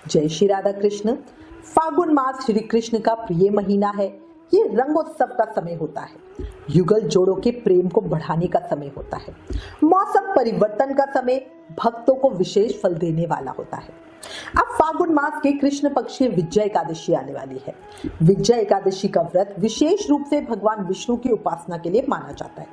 जय श्री राधा कृष्ण। फागुन मास श्री कृष्ण का प्रिय महीना है। ये रंगोत्सव का समय होता है। युगल जोड़ों के प्रेम को बढ़ाने का समय होता है। मौसम परिवर्तन का समय भक्तों को विशेष फल देने वाला होता है। अब फागुन मास के कृष्ण पक्ष की विजय एकादशी आने वाली है। विजय एकादशी का व्रत विशेष रूप से भगवान विष्णु की उपासना के लिए माना जाता है।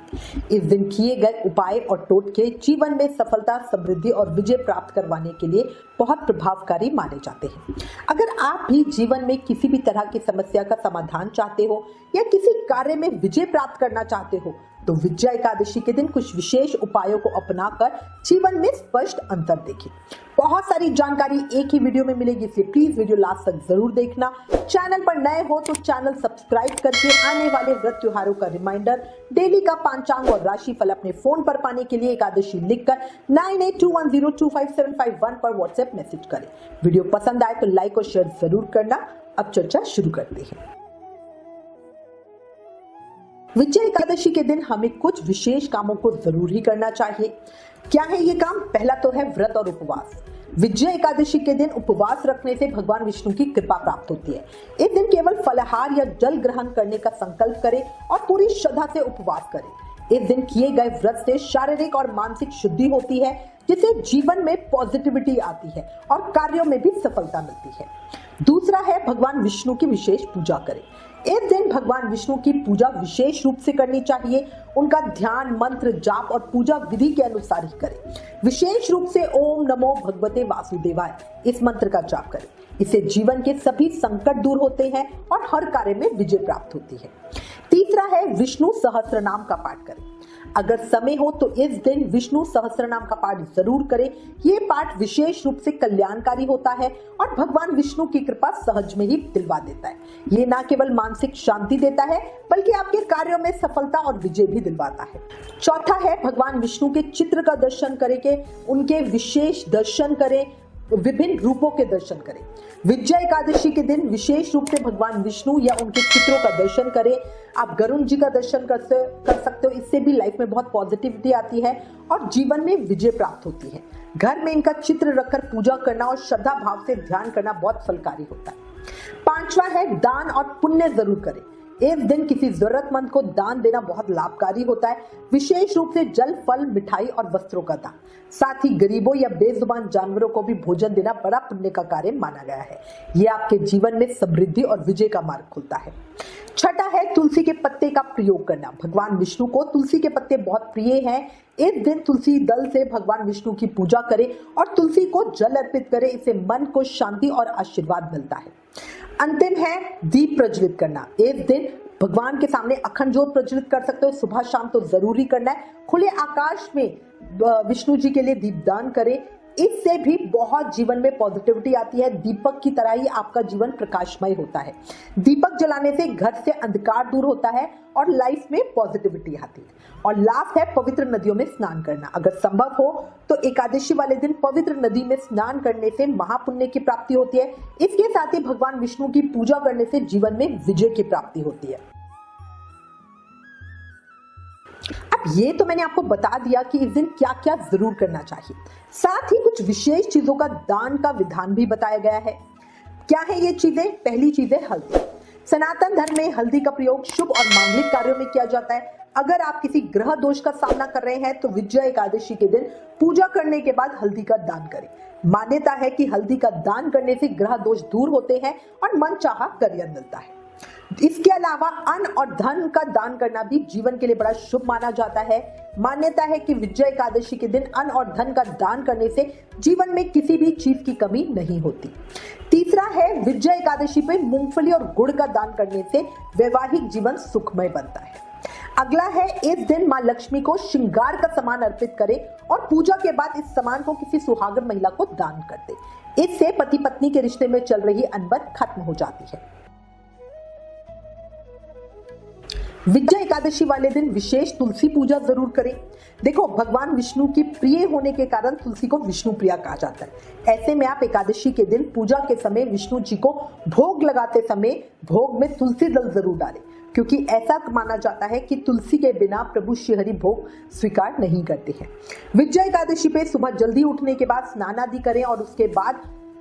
इस दिन किए गए उपाय और टोटके जीवन में सफलता, समृद्धि और विजय प्राप्त करवाने के लिए बहुत प्रभावकारी माने जाते हैं। अगर आप भी जीवन में किसी भी तरह की समस्या का समाधान चाहते हो या किसी कार्य में विजय प्राप्त करना चाहते हो तो विजय एकादशी के दिन कुछ विशेष उपायों को अपनाकर जीवन में स्पष्ट अंतर देखें। बहुत सारी जानकारी एक ही वीडियो में मिलेगी, इसलिए प्लीज वीडियो लास्ट तक जरूर देखना। चैनल पर नए हो तो चैनल सब्सक्राइब करके आने वाले व्रत त्योहारों का रिमाइंडर, डेली का पंचांग और राशिफल अपने फोन पर पाने के लिए एकादशी लिखकर 9821025751 पर व्हाट्सएप मैसेज करें। वीडियो पसंद आए तो लाइक और शेयर जरूर करना। अब चर्चा शुरू करते हैं। विजय एकादशी के दिन हमें कुछ विशेष कामों को जरूर ही करना चाहिए। क्या है ये काम? पहला तो है व्रत और उपवास। विजय एकादशी के दिन उपवास रखने से भगवान विष्णु की कृपा प्राप्त होती है। इस दिन केवल फलाहार या जल ग्रहण करने का संकल्प करें और पूरी श्रद्धा से उपवास करें। इस दिन किए गए व्रत से शारीरिक और मानसिक शुद्धि होती है, जिससे जीवन में पॉजिटिविटी आती है और कार्यों में भी सफलता मिलती है। दूसरा है भगवान विष्णु की विशेष पूजा करें। इस दिन भगवान विष्णु की पूजा विशेष रूप से करनी चाहिए। उनका ध्यान, मंत्र जाप और पूजा विधि के अनुसार ही करें। विशेष रूप से ओम नमो भगवते वासुदेवाय इस मंत्र का जाप करें। इससे जीवन के सभी संकट दूर होते हैं और हर कार्य में विजय प्राप्त होती है। तीसरा है विष्णु सहस्त्रनाम का पाठ करें। अगर समय हो तो इस दिन विष्णु सहस्त्रनाम का पाठ जरूर करें। ये पाठ विशेष रूप से कल्याणकारी होता है और भगवान विष्णु की कृपा सहज में ही दिलवा देता है। ये न केवल मानसिक शांति देता है बल्कि आपके कार्यों में सफलता और विजय भी दिलवाता है। चौथा है भगवान विष्णु के चित्र का दर्शन करके उनके विशेष दर्शन करें, विभिन्न रूपों के दर्शन करें। विजय एकादशी के दिन विशेष रूप से भगवान विष्णु या उनके चित्रों का दर्शन करें। आप गरुण जी का दर्शन कर सकते हो। इससे भी लाइफ में बहुत पॉजिटिविटी आती है और जीवन में विजय प्राप्त होती है। घर में इनका चित्र रखकर पूजा करना और श्रद्धा भाव से ध्यान करना बहुत फलकारी होता है। पांचवा है दान और पुण्य जरूर करें। इस दिन किसी जरूरतमंद को दान देना बहुत लाभकारी होता है, विशेष रूप से जल, फल, मिठाई और वस्त्रों का दान। साथ ही गरीबों या बेजुबान जानवरों को भी भोजन देना बड़ा पुण्य का कार्य माना गया है। यह आपके जीवन में समृद्धि और विजय का मार्ग खुलता है। छठा है तुलसी के पत्ते का प्रयोग करना। भगवान विष्णु को तुलसी के पत्ते बहुत प्रिय हैं। इस दिन तुलसी दल से भगवान विष्णु की पूजा करें और तुलसी को जल अर्पित करें। इससे मन को शांति और आशीर्वाद मिलता है। अंतिम है दीप प्रज्वलित करना। इस दिन भगवान के सामने अखंड ज्योत प्रज्वलित कर सकते हो। सुबह शाम तो जरूरी करना है। खुले आकाश में विष्णु जी के लिए दीपदान करें। इससे भी बहुत जीवन में पॉजिटिविटी आती है। दीपक की तरह ही आपका जीवन प्रकाशमय होता है। दीपक जलाने से घर से अंधकार दूर होता है और लाइफ में पॉजिटिविटी आती है। और लास्ट है पवित्र नदियों में स्नान करना। अगर संभव हो तो एकादशी वाले दिन पवित्र नदी में स्नान करने से महापुण्य की प्राप्ति होती है। इसके साथ ही भगवान विष्णु की पूजा करने से जीवन में विजय की प्राप्ति होती है। अब ये तो मैंने आपको बता दिया कि इस दिन क्या क्या जरूर करना चाहिए। साथ ही कुछ विशेष चीजों का दान का विधान भी बताया गया है। क्या है ये चीजें? पहली चीज है हल्दी। सनातन धर्म में हल्दी का प्रयोग शुभ और मांगलिक कार्यों में किया जाता है। अगर आप किसी ग्रह दोष का सामना कर रहे हैं तो विजय एकादशी के दिन पूजा करने के बाद हल्दी का दान करें। मान्यता है कि हल्दी का दान करने से ग्रह दोष दूर होते हैं और मनचाहा करियर मिलता है। इसके अलावा अन्न और धन का दान करना भी जीवन के लिए बड़ा शुभ माना जाता है। मान्यता है कि विजय एकादशी के दिन अन्न और धन का दान करने से जीवन में किसी भी चीज की कमी नहीं होती। तीसरा है विजय एकादशी पे मूंगफली और गुड़ का दान करने से वैवाहिक जीवन सुखमय बनता है। अगला है इस दिन मां लक्ष्मी को श्रृंगार का सामान अर्पित करें और पूजा के बाद इस सामान को किसी सुहागन महिला को दान कर दे। इससे पति पत्नी के रिश्ते में चल रही अनबन खत्म हो जाती है। विजय एकादशी वाले दिन विशेष तुलसी पूजा जरूर करें। देखो, भगवान विष्णु की प्रिय होने के कारण तुलसी को विष्णु प्रिया कहा जाता है। ऐसे में आप एकादशी के दिन पूजा के समय विष्णु जी को भोग लगाते समय भोग में तुलसी दल जरूर डालें, क्योंकि ऐसा माना जाता है कि तुलसी के बिना प्रभु श्रीहरि भोग स्वीकार नहीं करते हैं। विजय एकादशी पे सुबह जल्दी उठने के बाद स्नान आदि करें और उसके बाद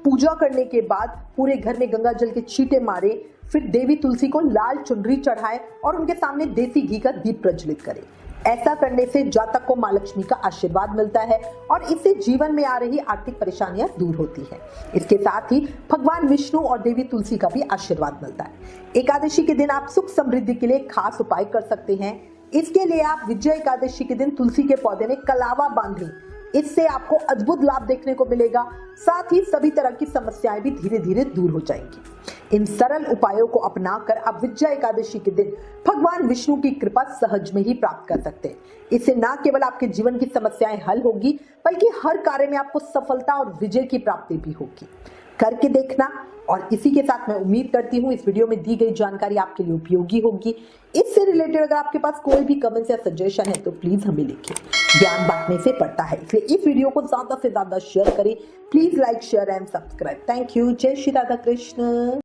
पूजा करने के बाद पूरे घर में गंगा जल के छींटे मारे, फिर देवी तुलसी को लाल चुनरी चढ़ाए और उनके सामने देसी घी का दीप प्रज्वलित करें। ऐसा करने से जातक को मां लक्ष्मी का आशीर्वाद मिलता है और इससे जीवन में आ रही आर्थिक परेशानियां दूर होती हैं। इसके साथ ही भगवान विष्णु और देवी तुलसी का भी आशीर्वाद मिलता है। एकादशी के दिन आप सुख समृद्धि के लिए खास उपाय कर सकते हैं। इसके लिए आप विजय एकादशी के दिन तुलसी के पौधे में कलावा बांधें। इससे आपको अद्भुत लाभ देखने को मिलेगा। साथ ही सभी तरह की समस्याएं भी धीरे धीरे दूर हो जाएंगी। इन सरल उपायों को अपनाकर आप विजय एकादशी के दिन भगवान विष्णु की कृपा सहज में ही प्राप्त कर सकते हैं। इससे न केवल आपके जीवन की समस्याएं हल होगी, बल्कि हर कार्य में आपको सफलता और विजय की प्राप्ति भी होगी। करके देखना। और इसी के साथ मैं उम्मीद करती हूँ इस वीडियो में दी गई जानकारी आपके लिए उपयोगी होगी। इससे रिलेटेड अगर आपके पास कोई भी कमेंट्स या सजेशन है तो प्लीज हमें लिखिए। ज्ञान बांटने से पड़ता है, इसलिए इस वीडियो को ज्यादा से ज्यादा शेयर करें। Please like, share and subscribe. Thank you. जय श्री राधा कृष्ण।